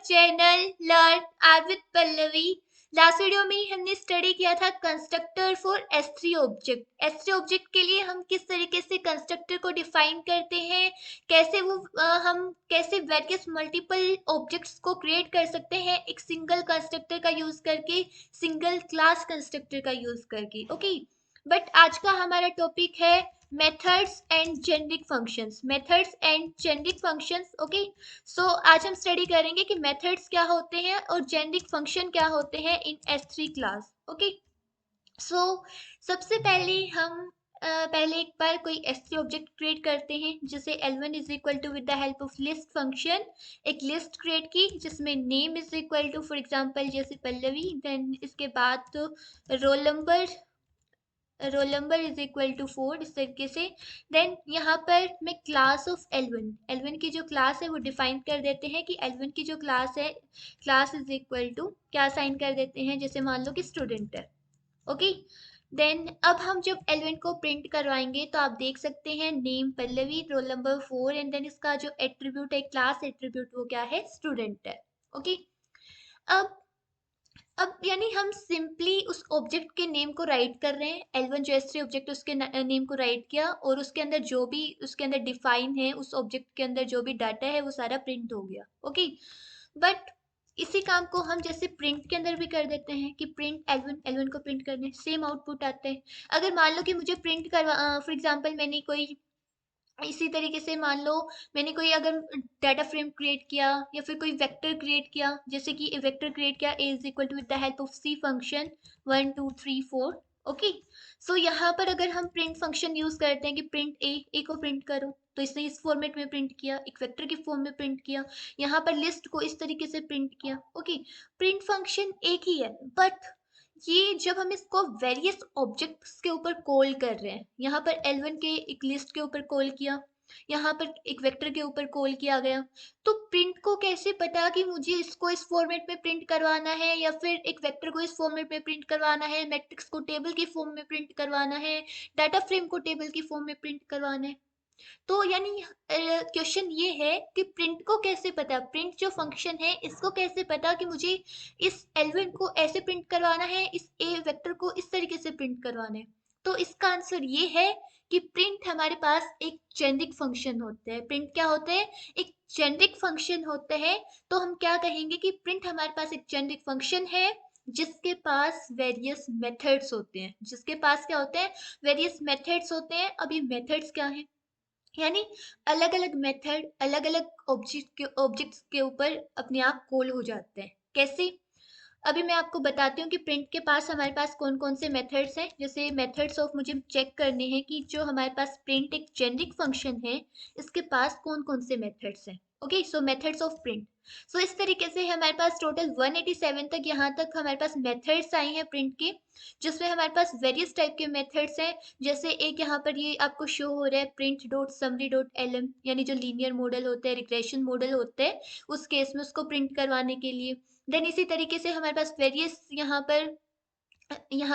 Channel learn our with Pallavi. Last video में हमने study किया था constructor for S3 object. S3 object के लिए हम किस तरीके से कंस्ट्रक्टर को डिफाइन करते हैं, कैसे हम कैसे वेरियस मल्टीपल ऑब्जेक्ट्स को क्रिएट कर सकते हैं एक सिंगल कंस्ट्रक्टर का यूज करके, सिंगल क्लास कंस्ट्रक्टर का यूज करके। ओके, बट आज का हमारा टॉपिक है methods and generic functions. Methods and generic functions. Okay, so आज हम स्टडी करेंगे कि मेथड्स क्या होते हैं और जेनरिक फंक्शन क्या होते हैं इन S3 क्लास। ओके, सो सबसे पहले हम पहले एक बार कोई S3 ऑब्जेक्ट क्रिएट करते हैं, जैसे L1 is equal to with the help of list function एक लिस्ट क्रिएट की जिसमें name is equal to for example जैसे पल्लवी, देन इसके बाद तो roll number is equal to 4 इस तरीके से। देन यहाँ पर मैं क्लास ऑफ L1 की जो क्लास है वो डिफाइन कर देते हैं कि L1 की जो क्लास है, क्लास इज इक्वल टू क्या साइन कर देते हैं, जैसे मान लो कि स्टूडेंट है। ओके, देन अब हम जब L1 को प्रिंट करवाएंगे तो आप देख सकते हैं name Pallavi, roll number 4 and then इसका जो एट्रीब्यूट है, क्लास एट्रीब्यूट, वो क्या है, स्टूडेंट है। ओके, अब यानी हम सिंपली उस ऑब्जेक्ट के नेम को राइट कर रहे हैं। L1 जो S3 ऑब्जेक्ट उसके नेम को राइट किया और उसके अंदर जो भी उसके अंदर डिफाइन है, उस ऑब्जेक्ट के अंदर जो भी डाटा है वो सारा प्रिंट हो गया। ओके, बट इसी काम को हम जैसे प्रिंट के अंदर भी कर देते हैं कि प्रिंट L1 को प्रिंट करने सेम आउटपुट आता है। अगर मान लो कि मुझे प्रिंट करवा फॉर एग्जांपल मैंने कोई इसी तरीके से मान लो मैंने कोई अगर डाटा फ्रेम क्रिएट किया या फिर कोई वेक्टर क्रिएट किया, जैसे कि वेक्टर क्रिएट किया a is equal to with the help of c function 1 2 3 4। Okay, so यहाँ पर अगर हम प्रिंट फंक्शन यूज करते हैं कि प्रिंट ए को प्रिंट करो, तो इसने इस फॉर्मेट में प्रिंट किया, एक वेक्टर की फॉर्म में प्रिंट किया, यहाँ पर लिस्ट को इस तरीके से प्रिंट किया। ओके, प्रिंट फंक्शन एक ही है, बट ये जब हम इसको वेरियस ऑब्जेक्ट्स के ऊपर कॉल कर रहे हैं, यहाँ पर L1 के एक लिस्ट के ऊपर कॉल किया, यहाँ पर एक वेक्टर के ऊपर कॉल किया गया, तो प्रिंट को कैसे पता कि मुझे इसको इस फॉर्मेट में प्रिंट करवाना है या फिर एक वेक्टर को इस फॉर्मेट में प्रिंट करवाना है, मैट्रिक्स को टेबल की फॉर्म में प्रिंट करवाना है, डाटा फ्रेम को टेबल की फॉर्म में प्रिंट करवाना है। तो यानी क्वेश्चन ये है कि प्रिंट को कैसे पता, प्रिंट जो फंक्शन है इसको कैसे पता कि मुझे इस L1 को ऐसे प्रिंट करवाना है, इस ए वेक्टर को इस तरीके से प्रिंट करवाना है। तो इसका आंसर ये है कि प्रिंट हमारे पास एक जेनरिक फंक्शन होता है। प्रिंट क्या होता है, एक जेनरिक फंक्शन होता है। तो हम क्या कहेंगे कि प्रिंट हमारे पास एक जेनरिक फंक्शन है जिसके पास वेरियस मेथड्स होते हैं, जिसके पास क्या होते हैं, वेरियस मेथड्स होते हैं। अब ये मेथड्स क्या हैं, यानी अलग अलग मेथड अलग अलग ऑब्जेक्ट्स के ऊपर अपने आप कॉल हो जाते हैं। कैसे, अभी मैं आपको बताती हूँ कि प्रिंट के पास हमारे पास कौन कौन से मेथड्स हैं। जैसे मेथड्स ऑफ मुझे चेक करने हैं कि जो हमारे पास प्रिंट एक जेनरिक फंक्शन है इसके पास कौन कौन से मेथड्स हैं। Okay, so methods of print. So इस तरीके से हमारे पास टोटल 187 तक यहाँ तक हमारे पास मेथड्स आए हैं प्रिंट के, जिसमें हमारे पास वेरियस टाइप के मेथड्स हैं। जैसे एक यहाँ पर ये आपको शो हो रहा है print dot summary dot LM, यानी जो लीनियर मॉडल होता है, रिग्रेशन मॉडल होते हैं, उस केस में उसको प्रिंट करवाने के लिए। देन इसी तरीके से हमारे पास वेरियस यहाँ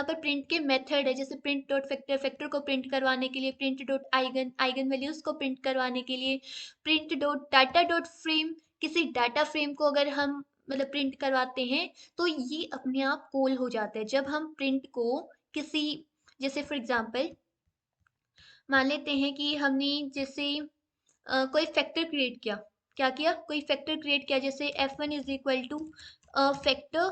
पर प्रिंट के मेथड है, जैसे प्रिंट डॉट फैक्टर, फैक्टर को प्रिंट करवाने के लिए, print dot eigen, eigen values को प्रिंट करवाने के लिए, print dot data dot frame, किसी डाटा फ्रेम को अगर हम मतलब प्रिंट करवाते हैं तो ये अपने आप कॉल हो जाता है जब हम प्रिंट को किसी, जैसे फॉर एग्जांपल मान लेते हैं कि हमने जैसे कोई फैक्टर क्रिएट किया, क्या किया, कोई फैक्टर क्रिएट किया, जैसे F1 is equal two factor,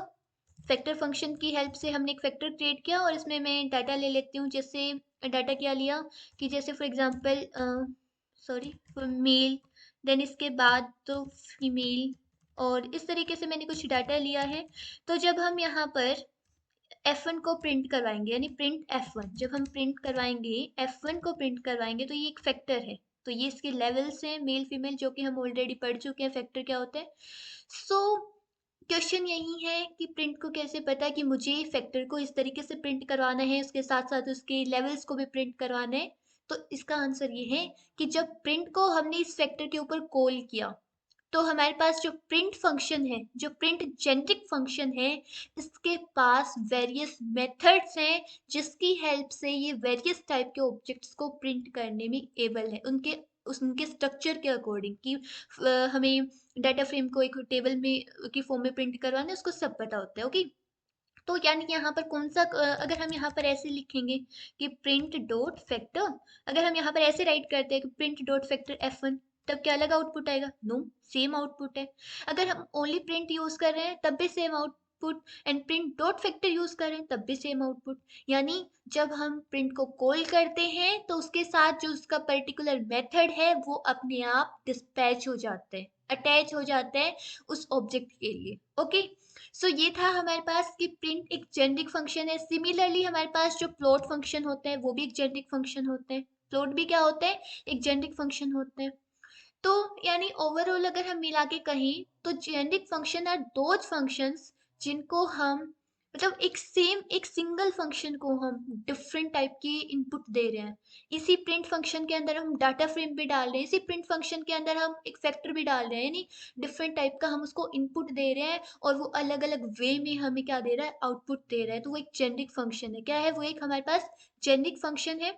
factor function की हेल्प से हमने एक फैक्टर क्रिएट किया और इसमें मैं डाटा ले लेती हूँ। जैसे डाटा क्या लिया कि जैसे for example sorry male, then इसके बाद तो फीमेल, और इस तरीके से मैंने कुछ डाटा लिया है। तो जब हम यहाँ पर F1 को प्रिंट करवाएंगे, यानी प्रिंट F1 जब हम प्रिंट करवाएंगे, F1 को प्रिंट करवाएंगे, तो ये एक फैक्टर है, तो ये इसके लेवल्स हैं मेल फीमेल जो कि हम ऑलरेडी पढ़ चुके हैं फैक्टर क्या होता है। सो क्वेश्चन यही है कि प्रिंट को कैसे पता है कि मुझे फैक्टर को इस तरीके से प्रिंट करवाना है, उसके साथ साथ उसके लेवल्स को भी प्रिंट करवाना है। तो इसका आंसर ये है कि जब प्रिंट को हमने इस फैक्टर के ऊपर कॉल किया तो हमारे पास जो प्रिंट फंक्शन है, जो प्रिंट जेनरिक फंक्शन है, इसके पास वेरियस मेथड्स हैं जिसकी हेल्प से ये वेरियस टाइप के ऑब्जेक्ट्स को प्रिंट करने में एबल है, उनके उनके स्ट्रक्चर के अकॉर्डिंग कि हमें डाटा फ्रेम को एक टेबल में की फॉर्म में प्रिंट करवाना है, उसको सब पता होता है। ओके, तो यानी कि यहाँ पर कौन सा अगर हम यहाँ पर ऐसे लिखेंगे कि प्रिंट डॉट फैक्टर, अगर हम यहाँ पर ऐसे राइट करते हैं कि प्रिंट डॉट फैक्टर F1, तब क्या अलग आउटपुट आएगा? नो, सेम आउटपुट है। अगर हम ओनली प्रिंट यूज कर रहे हैं तब भी same output, and print dot factor use कर रहे हैं तब भी सेम आउटपुट। यानी जब हम प्रिंट को कॉल करते हैं तो उसके साथ जो उसका पर्टिकुलर मेथड है वो अपने आप डिस्पैच हो जाते हैं, अटैच हो जाते हैं उस ऑब्जेक्ट के लिए। ओके, सो ये था हमारे पास कि प्रिंट एक जेनरिक फंक्शन है। सिमिलरली हमारे पास जो प्लॉट फंक्शन होते हैं वो भी एक जेनरिक फंक्शन होते हैं। प्लॉट भी क्या होते हैं? एक जेनरिक फंक्शन होते हैं। तो यानी ओवरऑल अगर हम मिला के कहें तो generic function are those functions जिनको हम मतलब एक सिंगल फंक्शन को हम डिफरेंट टाइप की इनपुट दे रहे हैं। इसी प्रिंट फंक्शन के अंदर हम डाटा फ्रेम भी डाल रहे हैं, इसी प्रिंट फंक्शन के अंदर हम एक फैक्टर भी डाल रहे हैं, यानी डिफरेंट टाइप का हम उसको इनपुट दे रहे हैं और वो अलग अलग वे में हमें क्या दे रहा है? आउटपुट दे रहा है। तो वो एक जेनरिक फंक्शन है। क्या है वो? एक हमारे पास जेनरिक फंक्शन है।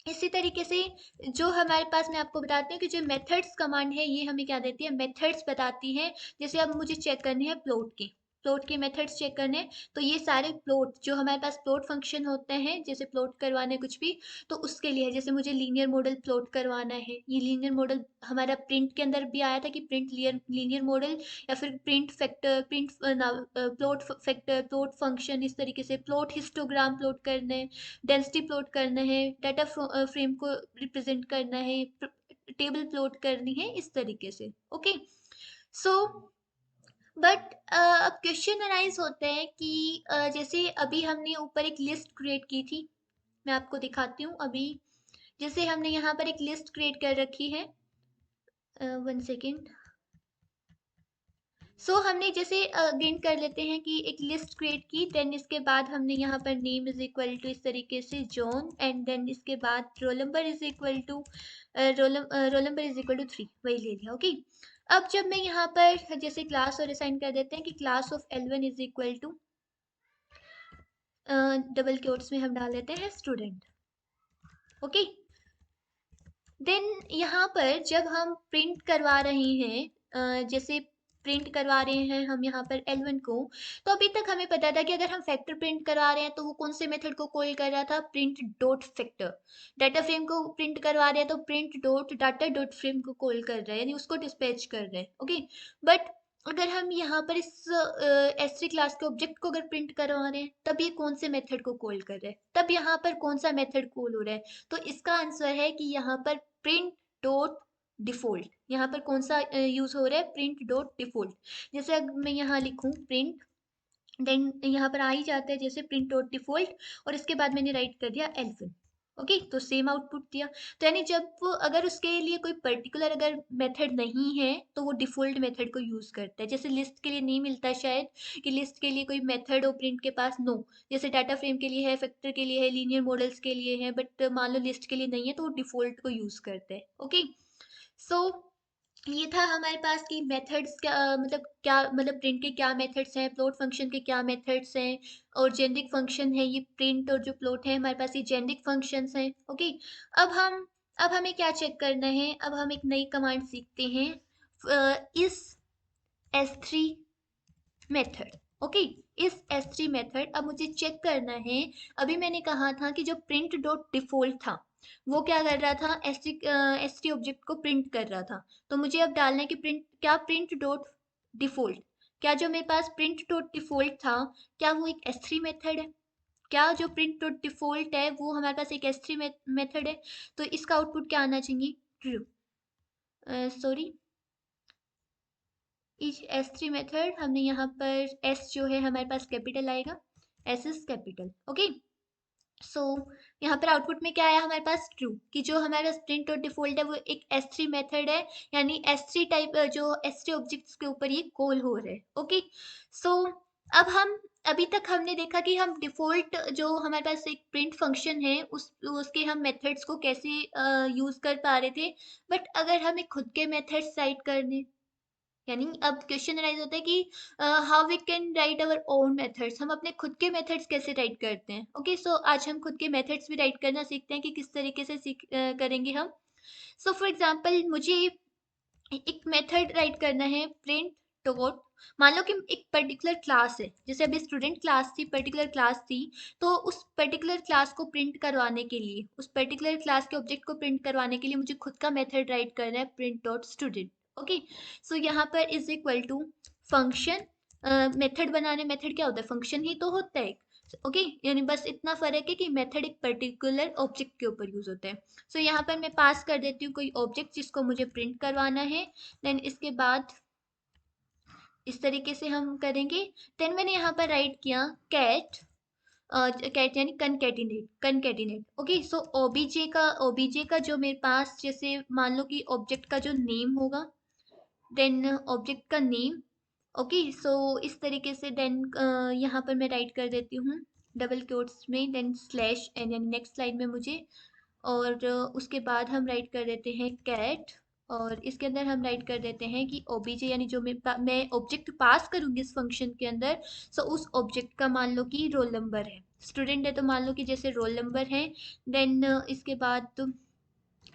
इसी तरीके से जो हमारे पास, मैं आपको बताती हूँ कि जो मेथड्स कमांड है ये हमें क्या देती है? मेथड्स बताती है। जैसे अब मुझे चेक करने हैं प्लॉट के मेथड्स चेक करने हैं, तो ये सारे प्लॉट जो हमारे पास प्लॉट फंक्शन होते हैं, जैसे प्लॉट करवाने कुछ भी, तो उसके लिए है। जैसे मुझे लीनियर मॉडल प्लॉट करवाना है, ये लीनियर मॉडल हमारा प्रिंट के अंदर भी आया था कि प्रिंट लीनियर मॉडल, या फिर print factor, print plot factor, plot function, इस तरीके से प्लॉट हिस्टोग्राम प्लॉट करने, डेंसिटी प्लॉट करना है, डाटा फ्रेम को रिप्रेजेंट करना है, टेबल प्लॉट करनी है, इस तरीके से। ओके, सो बट अब क्वेश्चन अराइज होते हैं कि जैसे अभी हमने ऊपर एक लिस्ट क्रिएट की थी, मैं आपको दिखाती हूँ अभी। जैसे हमने यहाँ पर एक लिस्ट क्रिएट कर रखी है, 1 सेकेंड। हमने जैसे अगेन कर लेते हैं कि एक लिस्ट क्रिएट की, देन इसके बाद हमने यहाँ पर नेम इज इक्वल टू इस तरीके से जॉन, एंड देन इसके बाद roll number is equal to roll number is equal to 3, वही ले लिया। ओके, अब जब मैं यहाँ पर जैसे क्लास और असाइन कर देते हैं कि class of L1 is equal to double quotes में हम डाल देते हैं स्टूडेंट। ओके, देन यहाँ पर जब हम प्रिंट करवा रहे हैं, जैसे प्रिंट करवा रहे हैं हम यहाँ पर L1 को, तो अभी तक हमें पता था कि अगर हम फैक्टर प्रिंट करवा रहे हैं तो वो कौन से मेथड को कॉल कर रहा था? Print dot factor. Data frame को प्रिंट करवा रहे हैं तो print dot data dot frame को कॉल कर रहे हैं, यानी उसको डिस्पैच कर रहे हैं। ओके, बट अगर हम यहाँ पर इस S3 क्लास के ऑब्जेक्ट को अगर प्रिंट करवा रहे हैं तब ये कौन से मेथड को कॉल कर रहे हैं? तब यहाँ पर कौन सा मेथड कॉल हो रहा है? तो इसका आंसर है कि यहाँ पर प्रिंट डॉट डिफॉल्ट। यहाँ पर कौन सा यूज हो रहा है? Print dot default. जैसे अगर मैं यहाँ लिखूं प्रिंट, देन यहाँ पर आ ही जाता है जैसे प्रिंट डॉट डिफॉल्ट, और इसके बाद मैंने राइट कर दिया L1। ओके, तो सेम आउटपुट दिया। तो यानी जब अगर उसके लिए कोई पर्टिकुलर अगर मेथड नहीं है तो वो डिफॉल्ट मेथड को यूज करता है। जैसे लिस्ट के लिए नहीं मिलता है शायद कि लिस्ट के लिए कोई मेथड हो प्रिंट के पास, नो। जैसे डाटा फ्रेम के लिए है, फैक्टर के लिए है, लीनियर मॉडल्स के लिए है, बट मान लो लिस्ट के लिए नहीं है तो वो डिफॉल्ट को यूज करते हैं। ओके, सो ये था हमारे पास कि मेथड्स क्या मतलब क्या मतलब प्रिंट के क्या मेथड्स हैं, प्लॉट फंक्शन के क्या मेथड्स हैं, और जेनरिक फंक्शन है ये प्रिंट, और जो प्लॉट है हमारे पास ये जेनरिक फंक्शंस हैं। ओके, अब हमें क्या चेक करना है? अब हम एक नई कमांड सीखते हैं, इस S3 मेथड। ओके, इस S3 मेथड अब मुझे चेक करना है। अभी मैंने कहा था कि जो प्रिंट डॉट डिफॉल्ट था वो क्या कर रहा था? S3 ऑब्जेक्ट को प्रिंट कर रहा था। तो मुझे अब डालना है कि प्रिंट डॉट डिफॉल्ट, क्या जो मेरे पास प्रिंट डॉट डिफॉल्ट था क्या वो एक S3 मेथड है? क्या जो प्रिंट डॉट डिफॉल्ट है वो हमारे पास एक S3 मेथड है? तो इसका आउटपुट क्या आना चाहिए? ट्रू। सॉरी, इस S3 मेथड हमने यहाँ पर S जो है हमारे पास कैपिटल आएगा, S is capital. Okay, so यहाँ पर आउटपुट में क्या आया हमारे पास? ट्रू, कि जो हमारा प्रिंट और डिफॉल्ट है वो एक S3 मेथड है, यानी S3 टाइप जो S3 ऑब्जेक्ट्स के ऊपर ये कॉल हो रहे हैं। ओके, सो अब हम अभी तक हमने देखा कि हम डिफॉल्ट जो हमारे पास एक प्रिंट फंक्शन है उसके हम मेथड्स को कैसे यूज कर पा रहे थे। बट अगर हमें खुद के मेथड्स राइट करने, यानी अब क्वेश्चन राइज होता है कि how we can write our own methods, हम अपने खुद के मेथड्स कैसे राइट करते हैं। ओके, सो आज हम खुद के मेथड्स भी राइट करना सीखते हैं कि किस तरीके से करेंगे हम। सो फॉर एग्जांपल मुझे एक मेथड राइट करना है, प्रिंट डॉट, मान लो कि एक पर्टिकुलर क्लास है, जैसे अभी स्टूडेंट क्लास थी, पर्टिकुलर क्लास थी, तो उस पर्टिकुलर क्लास को प्रिंट करवाने के लिए, उस पर्टिकुलर क्लास के ऑब्जेक्ट को प्रिंट करवाने के लिए मुझे खुद का मेथड राइट करना है, print dot student. Okay, so यहाँ पर is equal to function, method बनाने, मेथड क्या होता है, फंक्शन ही तो होता है। ओके, यानी बस इतना फर्क है कि मेथड एक पर्टिकुलर ऑब्जेक्ट के ऊपर यूज होता है। सो यहाँ पर मैं पास कर देती हूँ कोई ऑब्जेक्ट जिसको मुझे प्रिंट करवाना है। देन इसके बाद इस तरीके से हम करेंगे। देन मैंने यहाँ पर राइट किया कैट, कैट यानी कनकेटिनेट, कनकेटिनेट। ओके, सो ओबीजे का जो मेरे पास, जैसे मान लो कि ऑब्जेक्ट का जो नेम होगा, देन ऑब्जेक्ट का नेम। ओके, सो इस तरीके से देन यहाँ पर मैं राइट कर देती हूँ डबल कोट्स में, देन स्लैश एन, यानी नेक्स्ट लाइन में मुझे, और उसके बाद हम राइट कर देते हैं कैट, और इसके अंदर हम राइट कर देते हैं कि ओबीजे, यानी जो मैं ऑब्जेक्ट पास करूंगी इस फंक्शन के अंदर, सो उस ऑब्जेक्ट का मान लो कि रोल नंबर है, स्टूडेंट है तो मान लो कि जैसे रोल नंबर है। देन इसके बाद तो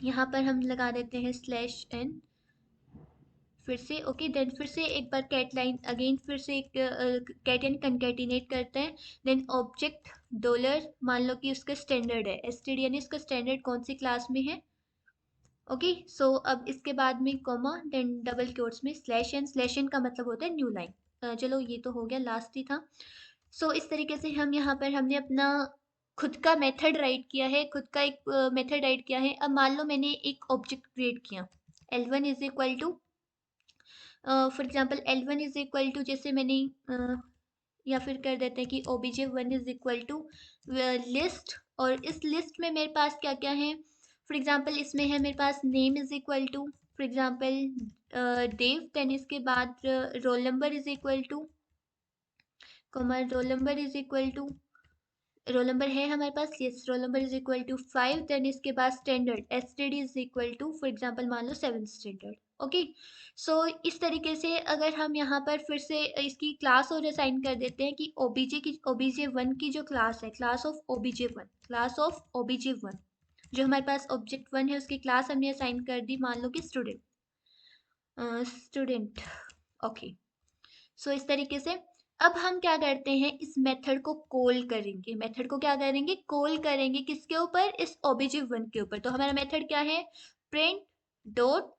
यहाँ पर हम लगा देते हैं स्लैश एन फिर से। ओके, देन फिर से एक बार कैट लाइन अगेन, फिर से एक कैट यानी कंकैटिनेट करते हैं। देन ऑब्जेक्ट डॉलर, मान लो कि उसका स्टैंडर्ड है एसटीडी, यानी इसका स्टैंडर्ड कौन सी क्लास में है। ओके, सो अब इसके बाद में कॉमा, देन डबल कोट्स में स्लैश एन, स्लैश एन का मतलब होता है न्यू लाइन। चलो ये तो हो गया, लास्ट ही था। सो इस तरीके से हम यहाँ पर हमने अपना खुद का मेथड राइट किया है, खुद का एक मेथड राइट किया है। अब मान लो मैंने एक ऑब्जेक्ट क्रिएट किया, L1 is equal to, for example L1 is equal to, जैसे मैंने या फिर कर देते हैं कि obj1 is equal to list, और इस लिस्ट में मेरे पास क्या क्या है, फॉर एग्जाम्पल इसमें है मेरे पास name is equal to, for example Dev, then इसके बाद roll number is equal to, comma roll number is equal to, roll number है हमारे पास, yes, roll number is equal to 5, then इसके बाद standard STD is equal to, for example मान लो 7 standard. Okay, सो इस तरीके से अगर हम यहाँ पर फिर से इसकी क्लास और असाइन कर देते हैं कि ओबीजे वन की जो क्लास है, class of OBJ one, class of OBJ one, जो हमारे पास ऑब्जेक्ट वन है उसकी क्लास हमने असाइन कर दी, मान लो कि स्टूडेंट, स्टूडेंट। ओके, सो इस तरीके से अब हम क्या करते हैं, इस मेथड को कॉल करेंगे, मेथड को क्या करेंगे, कॉल करेंगे किसके ऊपर, इस ऑब्जेक्ट वन के ऊपर। तो हमारा मेथड क्या है, प्रिंट डॉट,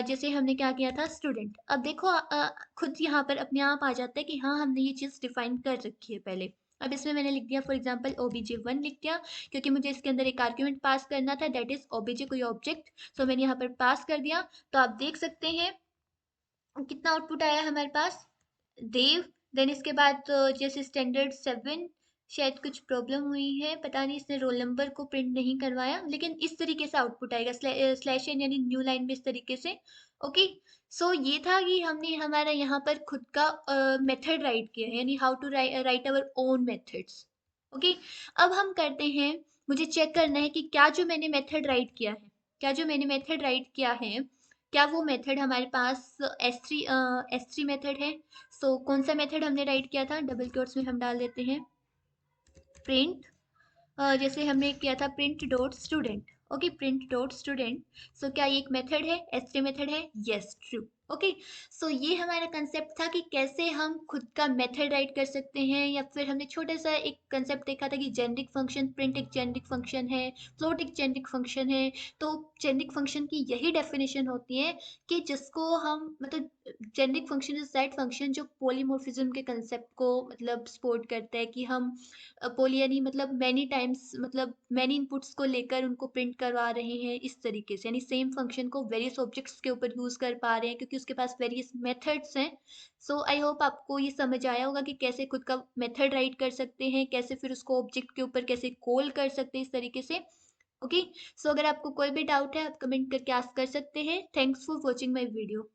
जैसे हमने क्या किया था स्टूडेंट। अब देखो खुद यहाँ पर अपने आप आ जाता है कि हाँ हमने ये चीज़ डिफाइन कर रखी है पहले। अब इसमें मैंने लिख दिया फॉर एग्जांपल obj1 लिख दिया, क्योंकि मुझे इसके अंदर एक आर्ग्यूमेंट पास करना था, दैट इज obj कोई ऑब्जेक्ट, सो मैंने यहाँ पर पास कर दिया। तो आप देख सकते हैं कितना आउटपुट आया हमारे पास, देव। देन इसके बाद जैसे स्टैंडर्ड 7, शायद कुछ प्रॉब्लम हुई है, पता नहीं इसने रोल नंबर को प्रिंट नहीं करवाया, लेकिन इस तरीके से आउटपुट आएगा, स्लैश एन यानी न्यू लाइन में इस तरीके से। ओके, सो ये था कि हमने हमारा यहाँ पर खुद का मेथड राइट किया है, यानी how to write our own methods. Okay, अब हम करते हैं, मुझे चेक करना है कि क्या जो मैंने मेथड राइट किया है, क्या जो मैंने मेथड राइट किया है, क्या वो मेथड हमारे पास एस थ्री मेथड है। सो कौन सा मेथड हमने राइट किया था, डबल कोट्स में हम डाल देते हैं प्रिंट, जैसे हमने किया था print dot student. Okay, print dot student. So क्या ये एक मेथड है, एस3 मेथड है, यस ट्रू। ओके, सो ये हमारा कंसेप्ट था कि कैसे हम खुद का मेथड राइट कर सकते हैं, या फिर हमने छोटा सा एक कंसेप्ट देखा था कि जेनरिक फंक्शन, प्रिंट एक जेनरिक फंक्शन है, फ्लोट एक जेनरिक फंक्शन है। तो जेनरिक फंक्शन की यही डेफिनेशन होती है कि जिसको हम मतलब, generic function is that function जो पॉलीमॉर्फिज्म के कंसेप्ट को मतलब सपोर्ट करता है, कि हम पोली यानी मतलब मैनी टाइम्स, मतलब मैनी इनपुट्स को लेकर उनको प्रिंट करवा रहे हैं इस तरीके से, यानी सेम फंक्शन को वेरियस ऑब्जेक्ट्स के ऊपर यूज कर पा रहे हैं क्योंकि उसके पास वेरियस मेथड्स हैं। सो आई होप आपको ये समझ आया होगा कि कैसे खुद का मेथड राइट कर सकते हैं, कैसे फिर उसको ऑब्जेक्ट के ऊपर कैसे कॉल कर सकते हैं इस तरीके से। ओके, सो अगर आपको कोई भी डाउट है आप कमेंट करके आस्क कर सकते हैं। Thanks for watching my video.